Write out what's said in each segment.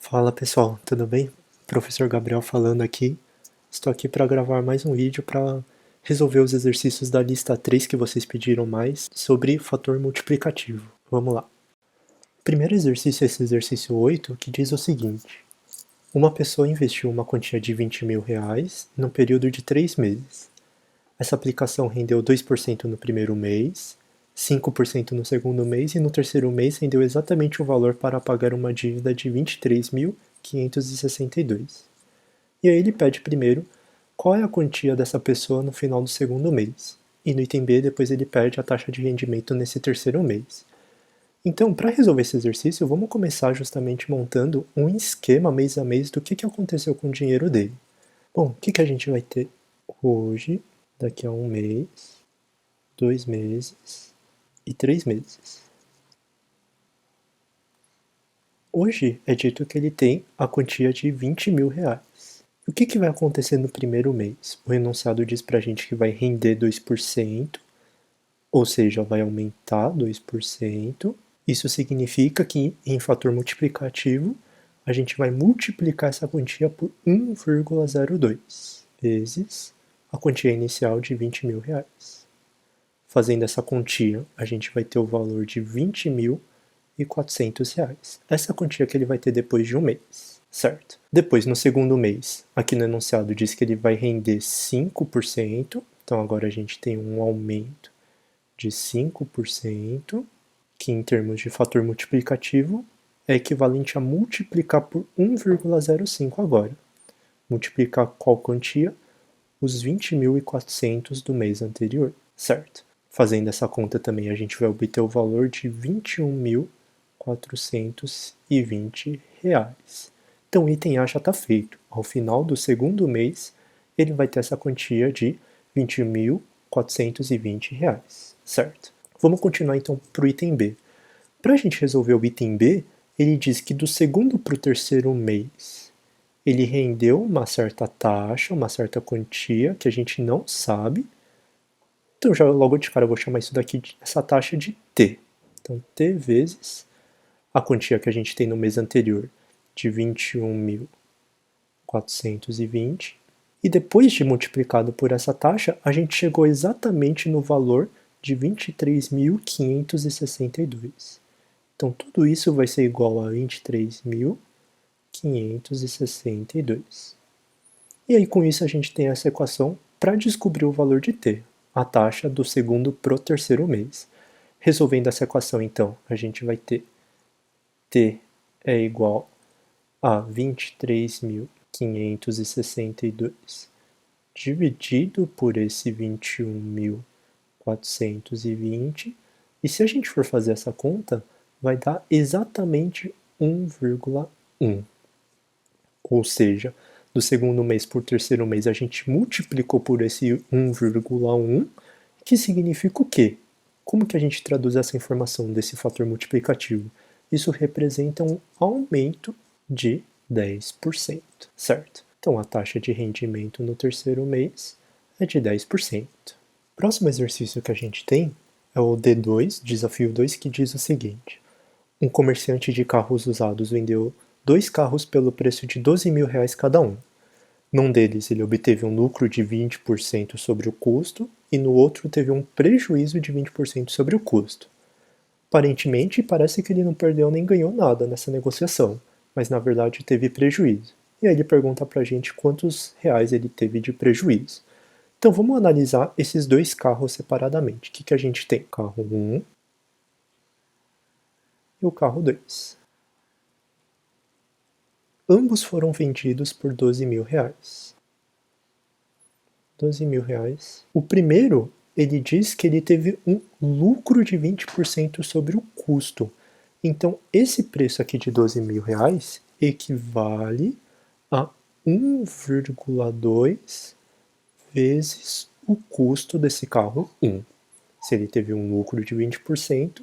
Fala pessoal, tudo bem? Professor Gabriel falando aqui. Estou aqui para gravar mais um vídeo para resolver os exercícios da lista 3 que vocês pediram mais sobre fator multiplicativo. Vamos lá. O primeiro exercício é esse exercício 8, que diz o seguinte: uma pessoa investiu uma quantia de 20 mil reais num período de 3 meses. Essa aplicação rendeu 2% no primeiro mês, 5% no segundo mês e no terceiro mês rendeu exatamente o valor para pagar uma dívida de 23.562. E aí ele pede primeiro qual é a quantia dessa pessoa no final do segundo mês. E no item B depois ele pede a taxa de rendimento nesse terceiro mês. Então, para resolver esse exercício, vamos começar justamente montando um esquema mês a mês do que aconteceu com o dinheiro dele. Bom, o que a gente vai ter hoje, daqui a um mês, 2 meses e 3 meses. Hoje é dito que ele tem a quantia de 20 mil reais. O que vai acontecer no primeiro mês? O enunciado diz para a gente que vai render 2%, ou seja, vai aumentar 2%. Isso significa que, em fator multiplicativo, a gente vai multiplicar essa quantia por 1,02 vezes a quantia inicial de 20 mil reais. Fazendo essa quantia, a gente vai ter o valor de 20.400 reais. Essa quantia que ele vai ter depois de um mês, certo? Depois, no segundo mês, aqui no enunciado diz que ele vai render 5%, então agora a gente tem um aumento de 5%, que em termos de fator multiplicativo é equivalente a multiplicar por 1,05 agora. Multiplicar qual quantia? Os 20.400 do mês anterior, certo? Fazendo essa conta também, a gente vai obter o valor de 21.420 reais. Então o item A já está feito. Ao final do segundo mês, ele vai ter essa quantia de 20.420 reais, certo? Vamos continuar então para o item B. Para a gente resolver o item B, ele diz que do segundo para o terceiro mês, ele rendeu uma certa taxa, uma certa quantia, que a gente não sabe. Então, já logo de cara, eu vou chamar isso daqui, essa taxa de T. Então, T vezes a quantia que a gente tem no mês anterior, de 21.420. E depois de multiplicado por essa taxa, a gente chegou exatamente no valor de 23.562. Então, tudo isso vai ser igual a 23.562. E aí, com isso, a gente tem essa equação para descobrir o valor de T, a taxa do segundo pro terceiro mês. Resolvendo essa equação, então, a gente vai ter T é igual a 23.562 dividido por esse 21.420. E se a gente for fazer essa conta, vai dar exatamente 1,1. Ou seja, do segundo mês para o terceiro mês a gente multiplicou por esse 1,1, que significa o quê? Como que a gente traduz essa informação desse fator multiplicativo? Isso representa um aumento de 10%, certo? Então a taxa de rendimento no terceiro mês é de 10%. Próximo exercício que a gente tem é o D2, desafio 2, que diz o seguinte: um comerciante de carros usados vendeu 2 carros pelo preço de 12 mil reais cada um. Num deles ele obteve um lucro de 20% sobre o custo e no outro teve um prejuízo de 20% sobre o custo. Aparentemente, parece que ele não perdeu nem ganhou nada nessa negociação, mas na verdade teve prejuízo. E aí ele pergunta pra gente quantos reais ele teve de prejuízo. Então vamos analisar esses dois carros separadamente. O que a gente tem? Carro 1 e o carro 2. Ambos foram vendidos por 12 mil reais. 12 mil reais. O primeiro, ele diz que ele teve um lucro de 20% sobre o custo. Então, esse preço aqui de 12 mil reais equivale a 1,2 vezes o custo desse carro 1. Se ele teve um lucro de 20%,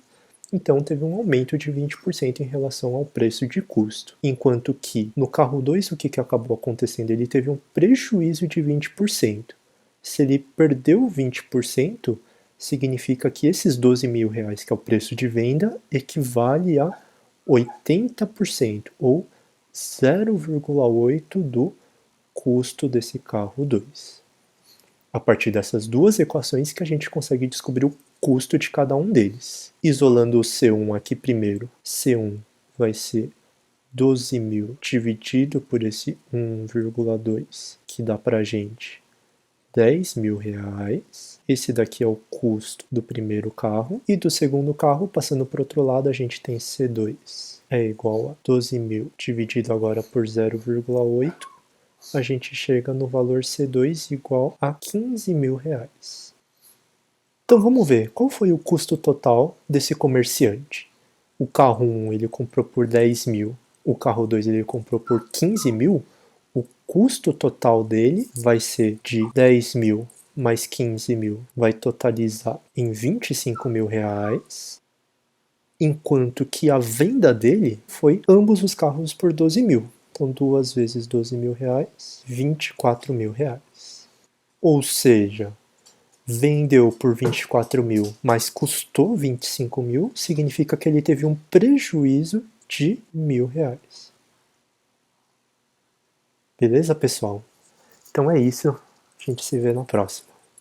então teve um aumento de 20% em relação ao preço de custo. Enquanto que no carro 2, o que acabou acontecendo? Ele teve um prejuízo de 20%. Se ele perdeu 20%, significa que esses 12 mil reais, que é o preço de venda, equivale a 80%, ou 0,8 do custo desse carro 2. A partir dessas duas equações que a gente consegue descobrir o custo de cada um deles. Isolando o C1 aqui primeiro, C1 vai ser 12.000 dividido por esse 1,2, que dá pra gente R$10.000. Esse daqui é o custo do primeiro carro. E do segundo carro, passando para o outro lado, a gente tem C2. É igual a 12.000 dividido agora por 0,8. A gente chega no valor C2 igual a R$15.000. Então vamos ver, qual foi o custo total desse comerciante? O carro 1 ele comprou por 10.000, o carro 2 ele comprou por 15.000, o custo total dele vai ser de 10.000 mais 15.000, vai totalizar em R$25.000, enquanto que a venda dele foi ambos os carros por 12.000. Então, 2 vezes R$12.000, R$24.000. Ou seja, vendeu por 24.000, mas custou 25.000, significa que ele teve um prejuízo de R$1.000. Beleza, pessoal? Então é isso. A gente se vê na próxima.